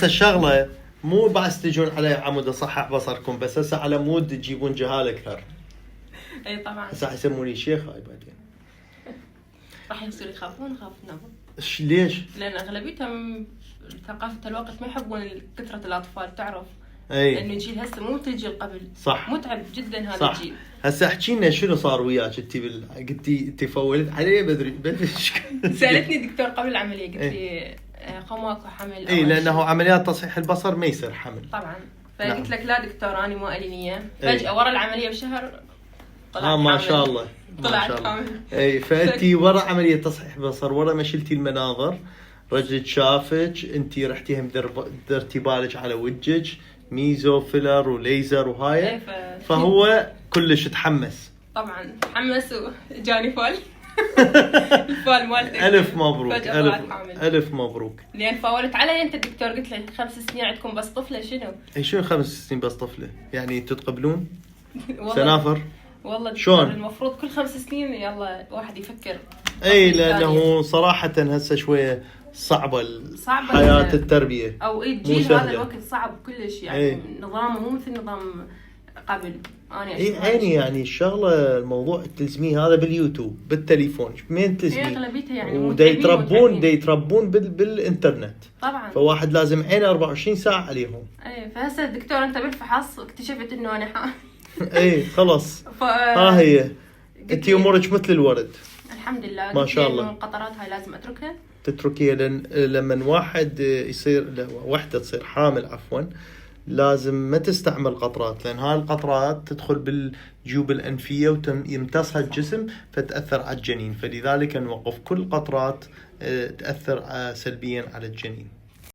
هسه الشغله مو بس تجون على عمود اصحح بصركم، بس هسه على مود تجيبون جهال اكثر. اي طبعا. هسه حيسموني شيخ هاي بعدين. راح يصير يخافون نبض. ليش؟ لان اغلبيتهم ثقافه الوقت ما يحبون كثره الاطفال، تعرف. اي لانه الجيل هسه مو مثل الجيل قبل. صح، متعب جدا هذا صح. الجيل. هسه احكي لنا شنو صار وياك انت قلتي انت فولت علي بدري سالتني دكتور قبل العمليه، قلت لي ماكو حمل. اي لانه عمليات تصحيح البصر ما يصير حمل طبعا. فقلت لك لا دكتور اني مو لي نيه. أي. فجاه ورا العمليه بشهر طلعت ما حامل. شاء الله طلعت حامل. اي فانتي ورا عمليه تصحيح بصر، ورا ما شلتي المناظر رجلك شافك، انتي رحتي هم درتي بالك على وجهك ميزو فيلر وليزر وهاي. فهو كلش تحمس. طبعا تحمس وجاني فول. الفول مالتك. الف مبروك، الف مبروك. لان فاولت علي انت الدكتور، قلت له 5 سنين عندكم بس طفله شنو؟ اي شنو 5 سنين بس طفله؟ يعني تتقبلون؟ سنافر؟ والله شلون؟ المفروض كل 5 سنين يلا واحد يفكر. اي لانه صراحه هسه شويه صعبه حياه التربيه او الجيل هذا الوقت صعب كلش، يعني نظامه مو مثل نظام قبل. انا يعني الشغله الموضوع تلزميه هذا باليوتيوب بالتليفون مين تلزميه؟ اغلبيته يعني يتربون بالانترنت طبعا. فواحد لازم عينه 24 ساعه عليهم. اي فهسه الدكتور انت بالفحص اكتشفت انه انا حامل. اي خلاص. ها هي انت امورك مثل الورد الحمد لله. ما شاء الله. القطرات هاي لازم اتركها. تتركيها لما وحده تصير حامل عفوا لازم ما تستعمل قطرات، لان هاي القطرات تدخل بالجيوب الانفيه ويمتصها الجسم فتاثر على الجنين، فلذلك نوقف كل قطرات تاثر سلبيا على الجنين.